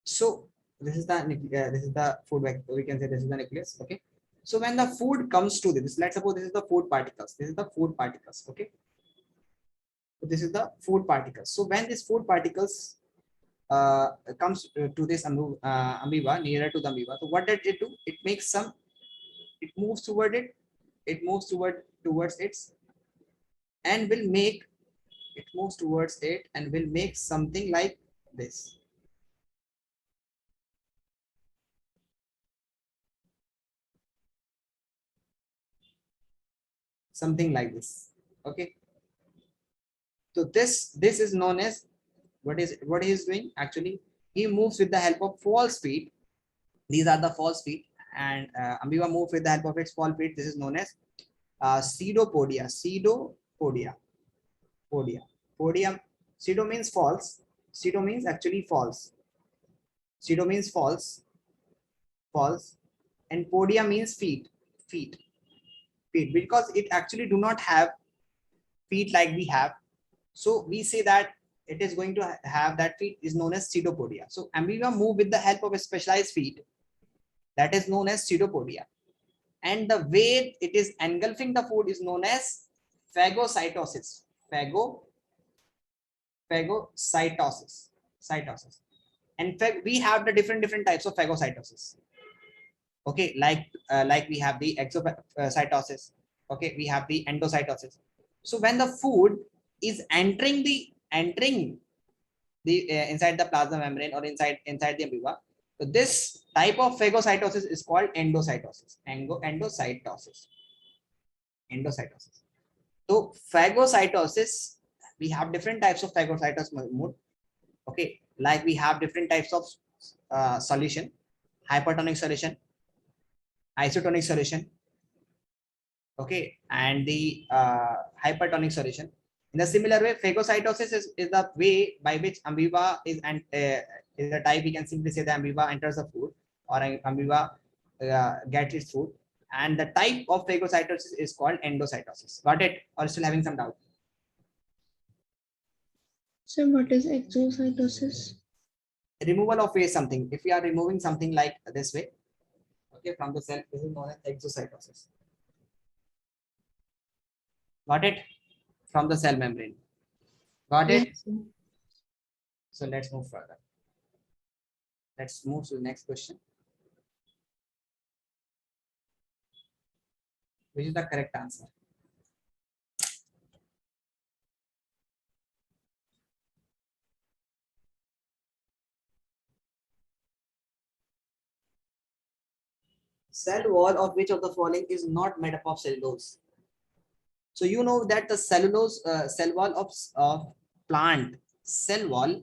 So this is the food. We can say this is the nucleus. Okay. So when the food comes to this, let's suppose this is the food particles. This is the food particles. Okay. So this is the food particles. So when these food particles comes to this amoeba, nearer to the amoeba, so what did it do? It makes some. It moves toward it. It moves towards its and will make. It moves towards it and will make something like this. Something like this. Okay. So this is known as what he is doing. Actually, he moves with the help of false feet. These are the false feet, and amoeba move with the help of its small feet. This is known as pseudopodia. Podium. Pseudo means false. Pseudo means actually false. Pseudo means false, and podia means feet, because it actually do not have feet like we have. So we say that it is going to have that feet is known as pseudopodia. So amoeba move with the help of a specialized feet that is known as pseudopodia, and the way it is engulfing the food is known as phagocytosis. Cytosis. In fact, we have the different types of phagocytosis. Okay, like we have the exocytosis. Okay, we have the endocytosis. So when the food is entering the inside the plasma membrane or inside the amoeba, so this type of phagocytosis is called endocytosis. Endocytosis. So phagocytosis, we have different types of phagocytosis mode. Okay, like we have different types of solution: hypertonic solution, isotonic solution. Okay, and the hypertonic solution. In a similar way, phagocytosis is the way by which amoeba is a type. We can simply say the amoeba enters the food, or amoeba gets its food, and the type of phagocytosis is called endocytosis. Got it? Or still having some doubt? So what is exocytosis? Removal of waste something. If we are removing something like this way, okay, from the cell, this is known as exocytosis. Got it? From the cell membrane. Got it? Yes. So let's move further. Let's move to the next question. Which is the correct answer? Cell wall of which of the following is not made up of cellulose? So you know that the cellulose cell wall of plant, cell wall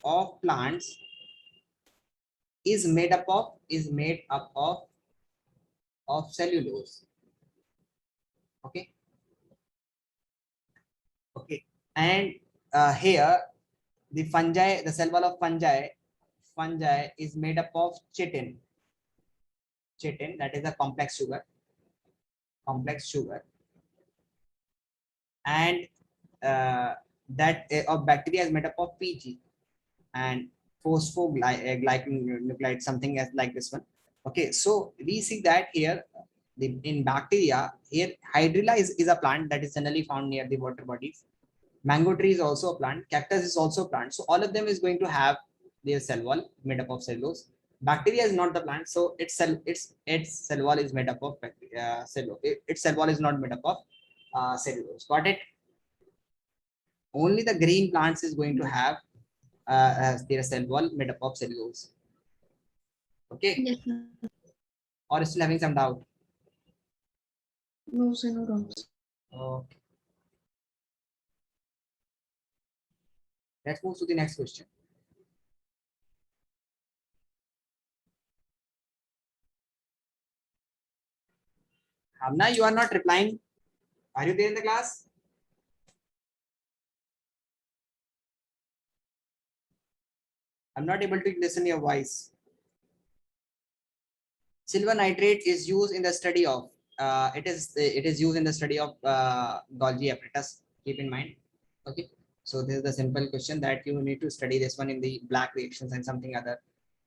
of plants is made up of cellulose. Okay. Okay. And here the fungi, the cell wall of fungi is made up of chitin. That is a complex sugar, and that of bacteria is made up of Pg and phosphoglycan something as like this one. Okay, so we see that here in bacteria, here hydrilla is a plant that is generally found near the water bodies. Mango tree is also a plant. Cactus is also a plant. So all of them is going to have their cell wall made up of cellulose. Bacteria is not the plant, so its cell wall is made up of cellulose. Its cell wall is not made up of cellulose. Got it? Only the green plants is going to have their cell wall made up of cellulose. Okay. Yes, sir. Or still having some doubt? No, sir, no doubts. Okay. Let's move to the next question. Hamna, you are not replying. Are you there in the class? I'm not able to listen your voice. Silver nitrate is used in the study of it is used in the study of Golgi apparatus. Keep in mind. Okay. So this is the simple question that you need to study this one in the black reactions and something other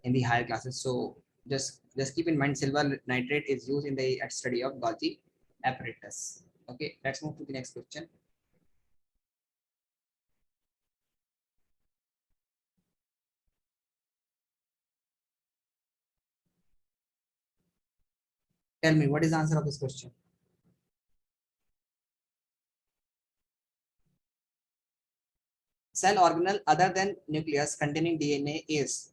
in the higher classes. So just keep in mind silver nitrate is used in the study of Golgi apparatus. Okay. Let's move to the next question. Tell me, what is the answer of this question? Cell organelle other than nucleus containing DNA is?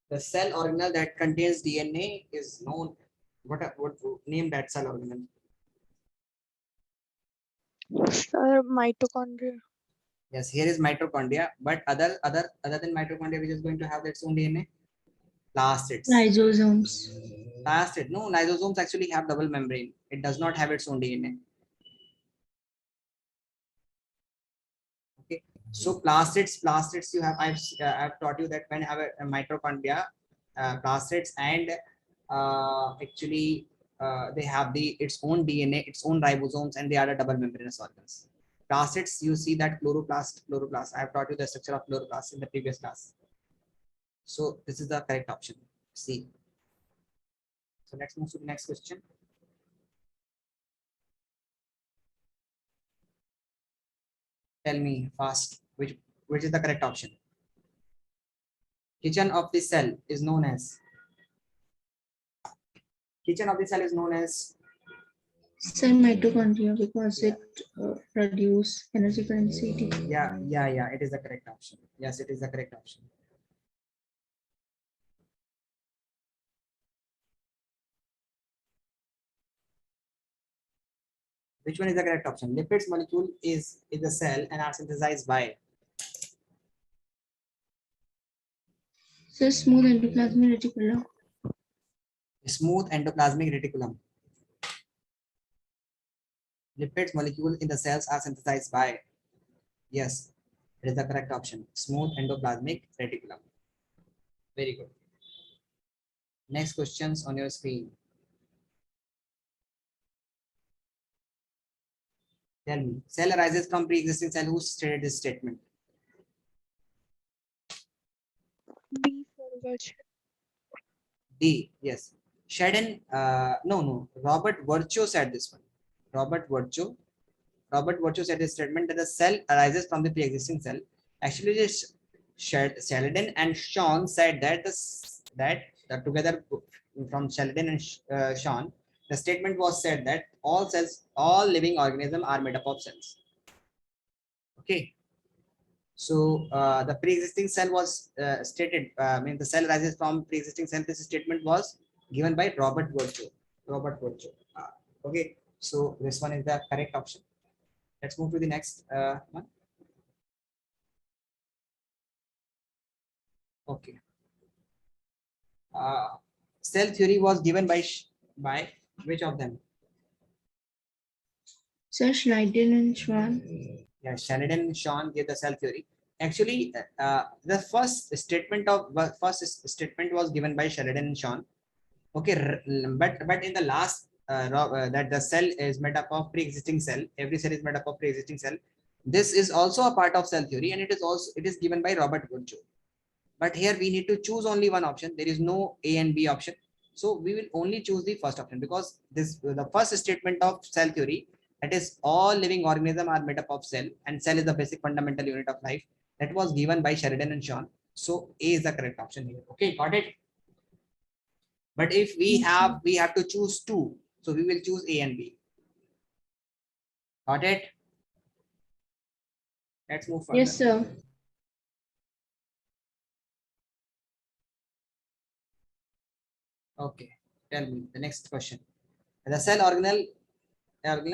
The cell organelle that contains DNA is known. What name that cell organelle? Sir, mitochondria. Yes, here is mitochondria, but other than mitochondria, which is going to have its own DNA, plastids. Lysosomes. Plastid. No, lysosomes actually have double membrane. It does not have its own DNA. Okay. So plastids. You have I've taught you that when have a mitochondria, plastids, and actually they have its own DNA, its own ribosomes, and they are the double membranous organs. Plastids, you see that chloroplast. I have taught you the structure of chloroplast in the previous class. So this is the correct option. C. So let's move to the next question. Tell me fast, which is the correct option? Kitchen of the cell is known as Cell mitochondria because Yeah. it produce energy currency. Yeah. It is the correct option. Yes, it is the correct option. Which one is the correct option? Lipids molecule is in the cell and are synthesized by So smooth endoplasmic reticulum. smooth endoplasmic reticulum. Lipids molecule in the cells are synthesized by, yes, it is the correct option. Smooth endoplasmic reticulum. Very good. Next questions on your screen. Tell me, cell arises from pre-existing cell. Who stated this statement? B. Virchow. D. Yes. Shedden. No. Robert Virchow said this one. Robert Virchow said this statement that the cell arises from the pre-existing cell. Actually, this Sheridan and Sean said that together from Sheridan and Sean, the statement was said that all living organisms are made up of cells. Okay. So the pre-existing cell was stated. I mean, the cell arises from pre-existing cell. This statement was given by Robert Virchow. Okay. So this one is the correct option. Let's move to the next one. Okay. Cell theory was given by which of them? So Schneiden and Schwann. Yeah, Sheridan and Sean gave the cell theory. Actually, the first statement was given by Sheridan and Sean. Okay, but in the last that the cell is made up of pre-existing cell. Every cell is made up of pre-existing cell. This is also a part of cell theory, and it is given by Robert Virchow. But here we need to choose only one option. There is no A and B option. So we will only choose the first option because the first statement of cell theory, that is all living organisms are made up of cell and cell is the basic fundamental unit of life, that was given by Sheridan and Sean. So A is the correct option here. Okay, got it. But if we have to choose two, so we will choose A and B. Got it? Let's move further. Yes, sir. Okay, tell me the next question. The cell organelle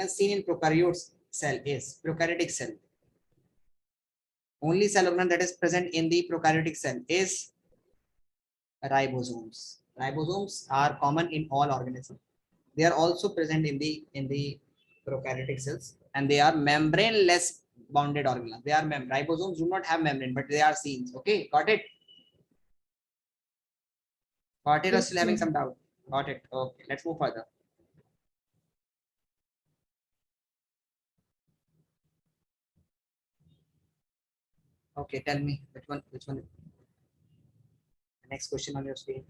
seen in prokaryotes cell is prokaryotic cell. Only cell organelle that is present in the prokaryotic cell is ribosomes. Ribosomes are common in all organisms. They are also present in the prokaryotic cells, and they are membrane-less bounded organelles. They are ribosomes do not have membrane, but they are seen. Okay, got it? Got it, or Yes, still having sir. some doubt? Got it. Okay, let's move further. Okay, tell me which one? The next question on your screen.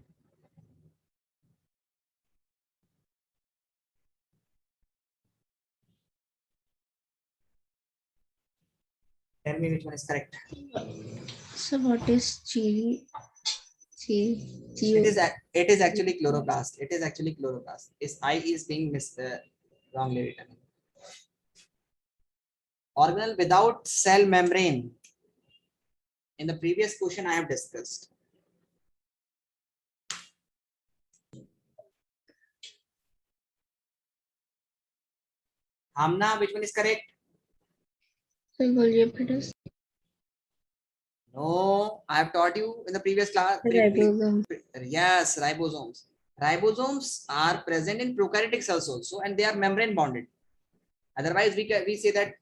Tell me which one is correct. So what is chili? It is actually chloroplast. It is actually chloroplast. Its I is being wrongly written. Organelle without cell membrane. In the previous question I have discussed. Hamna, which one is correct? So Golgi apparatus. No, I have taught you in the previous class. Ribosome. Yes, ribosomes. Ribosomes are present in prokaryotic cells also, and they are membrane bonded. Otherwise, we say that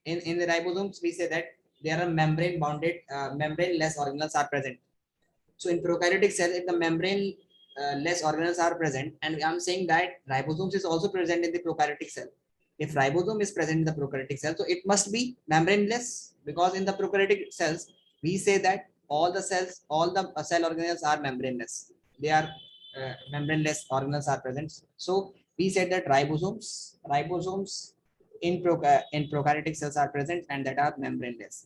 in the ribosomes, we say that there are membrane bonded, membrane less organelles are present. So in prokaryotic cell, if the membrane less organelles are present, and I'm saying that ribosomes is also present in the prokaryotic cell. If ribosome is present in the prokaryotic cell, so it must be membraneless, because in the prokaryotic cells, we say that all the cells, all the cell organelles are membraneless. They are membraneless organelles are present. So we said that ribosomes in prokaryotic cells are present and that are membraneless.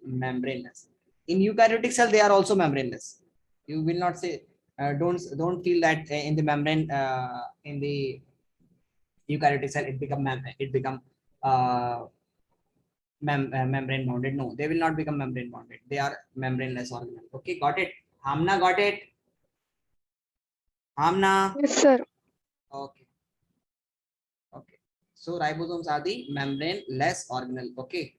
Membraneless. In eukaryotic cell, they are also membraneless. You will not say don't feel that in the membrane in the eukaryotic cell it become uh, membrane bounded. No, they will not become membrane bounded. They are membraneless organelle. Okay, got it. Hamna got it. Hamna. Yes, sir. Okay. Okay. So ribosomes are the membrane less organelle. Okay.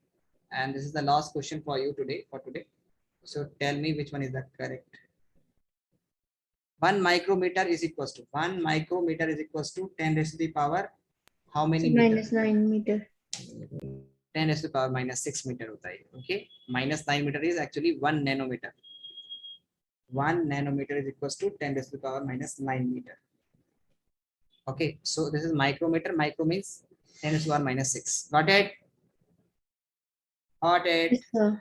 And this is the last question for you today. So tell me which one is the correct. 1 micrometer is equals to 10 raised to the power how many meter? -9 meter. 10 raised to the power -6 meter होता है. Okay, -9 meter is actually 1 nanometer. 1 nanometer is equals to 10 raised to the power -9 meter. Okay, so this is micrometer. Micro means 10 raised to the power -6. Got it? Got it? Yes, sir.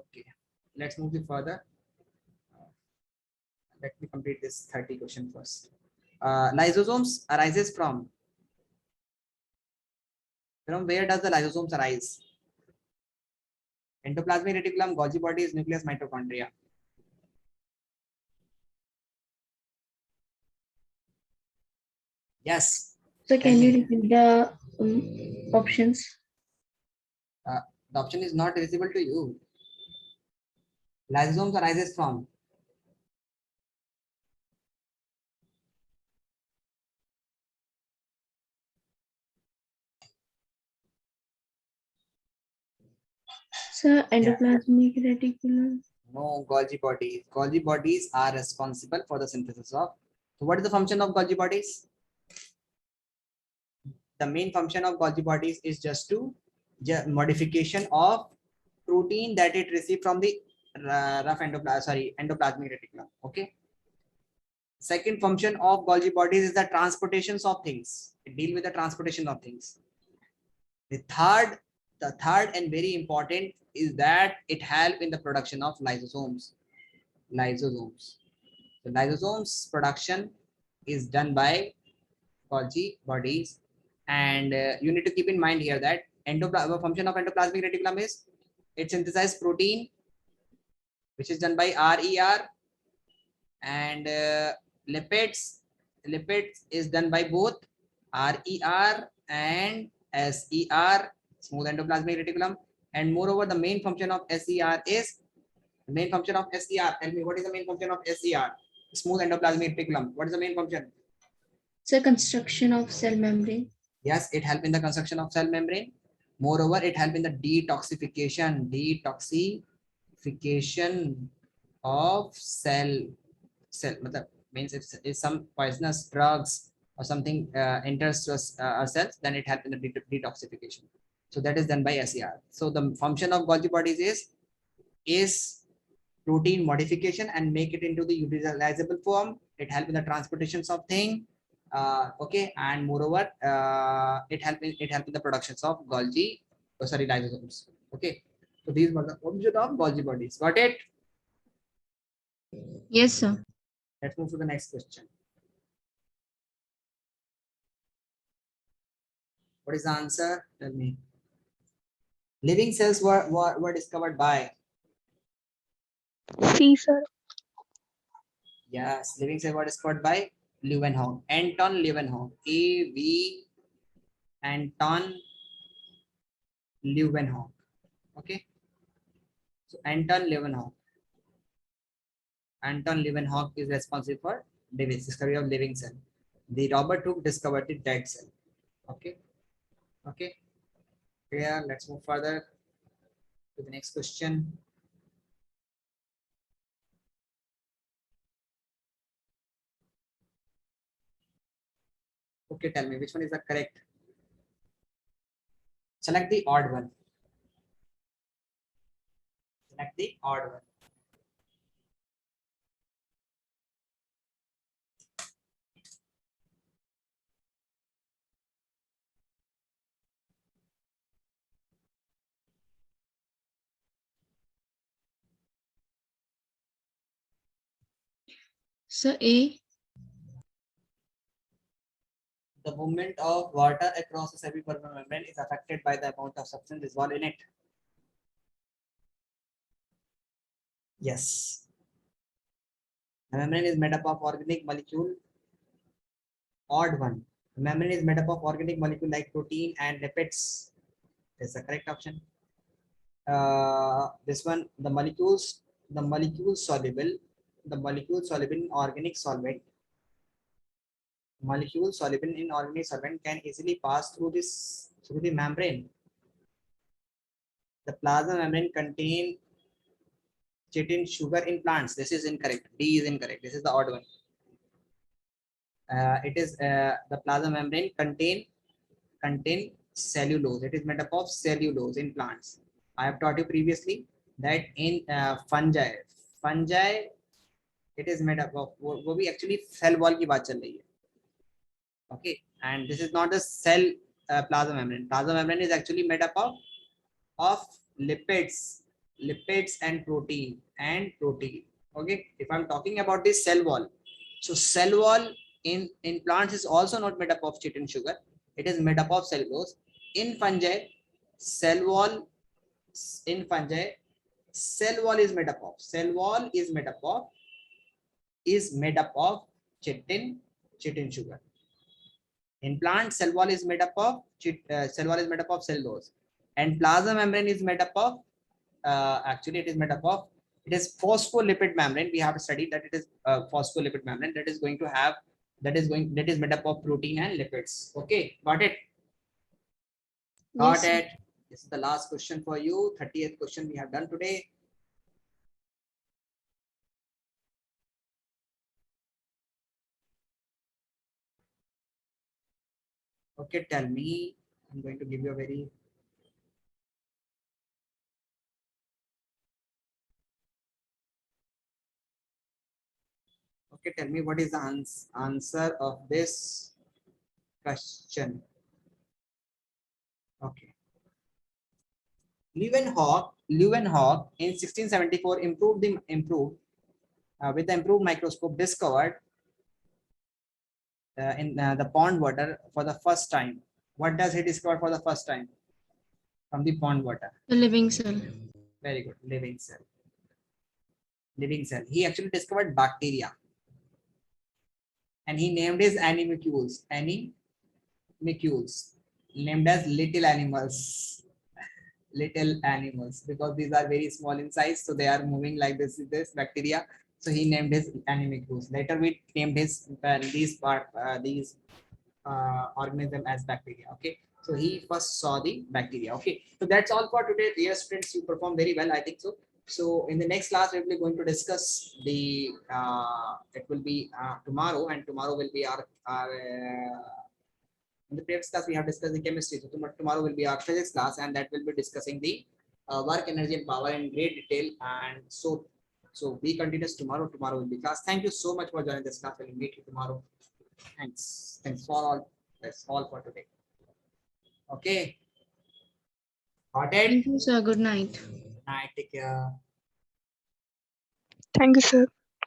Okay, let's move it further. Let me complete this 30 question first. Lysosomes arises from where does the lysosomes arise? Endoplasmic reticulum, Golgi bodies, nucleus, mitochondria. Yes. So Tell can you me. repeat the options? The option is not visible to you. Lysosomes arises from Sir, endoplasmic reticulum. no Golgi bodies. Golgi bodies are responsible for the synthesis of. So what is the function of Golgi bodies? The main function of Golgi bodies is just to modification of protein that it received from the endoplasmic reticulum. Okay. Second function of Golgi bodies is the transportations of things. It deal with the transportation of things. The third and very important is that it help in the production of lysosomes. Lysosomes. The lysosomes production is done by Golgi bodies, and you need to keep in mind here that the function of endoplasmic reticulum is it synthesizes protein, which is done by RER, and lipids. Lipids is done by both RER and SER, smooth endoplasmic reticulum. And moreover, the main function of SER is the main function of SER. Tell me, what is the main function of SER? Smooth endoplasmic reticulum. What is the main function? So construction of cell membrane. Yes, it helps in the construction of cell membrane. Moreover, it helps in the detoxification of cell. Means if some poisonous drugs or something enters to our cells, then it helps in the detoxification. So that is done by SER. So the function of Golgi bodies is protein modification and make it into the utilizable form. It helps in the transportations of thing. Okay, and moreover, it helps in the productions of lysosomes. Okay, so these were the object of Golgi bodies. Got it? Yes, sir. Let's move to the next question. What is the answer? Tell me. Living cells were discovered by. C, sir. Yes, living cells were discovered by Leeuwenhoek. Anton Leeuwenhoek. A.V. Anton Leeuwenhoek. Okay. So Anton Leeuwenhoek. Anton Leeuwenhoek is responsible for discovery of living cell. The Robert Hooke discovered the dead cell. Okay. Okay. Clear. Let's move further. to the next question. Okay, tell me which one is the correct. Select the odd one. Select the odd one. Sir, A. The movement of water across a semi-permeable membrane is affected by the amount of substance dissolved in it. Yes. The membrane is made up of organic molecule. Odd one. The membrane is made up of organic molecule like protein and lipids. Is the correct option. This one, the molecules soluble in organic solvent. Molecules soluble in organic solvent can easily pass through the membrane. The plasma membrane contain chitin sugar in plants. This is incorrect. D is incorrect. This is the odd one. It is the plasma membrane contain cellulose. It is made up of cellulose in plants. I have taught you previously that in fungi it is made up of वो भी actually cell wall की बात चल रही है. Okay, and this is not a cell plasma membrane. Plasma membrane is actually made up of lipids and protein. Okay, if I'm talking about this cell wall, so cell wall in plants is also not made up of chitin sugar. It is made up of cellulose. In fungi, cell wall is made up of chitin sugar. In plants, cell wall is made up of cellulose, and plasma membrane is made up of it is phospholipid membrane. We have studied that it is phospholipid membrane that is made up of protein and lipids. Okay, got it? Got it. This is the last question for you. 30th question we have done today. Okay, tell me. I'm going to give you a very okay. Tell me what is the answer of this question. Okay. Leeuwenhoek in 1674 improved with the improved microscope discovered in the pond water for the first time. What does he discover for the first time from the pond water? The living cell. Very good, living cell. He actually discovered bacteria, and he named his animalcules. Named as little animals, because these are very small in size, so they are moving like this bacteria. So he named his animalcules. Later we named his these organism as bacteria. Okay, so he first saw the bacteria. Okay, so that's all for today. Dear students, you perform very well, I think so. So in the next class, we'll be going to discuss the it will be tomorrow, and tomorrow will be our in the previous class we have discussed the chemistry. So tomorrow will be our physics class, and that will be discussing the work, energy, and power in great detail. And so we continue tomorrow. Tomorrow will be class. Thank you so much for joining this class. We'll meet you tomorrow. Thanks for all. That's all for today. Okay. Got it? Thank you, sir. Good night. Night. Take care. Thank you, sir.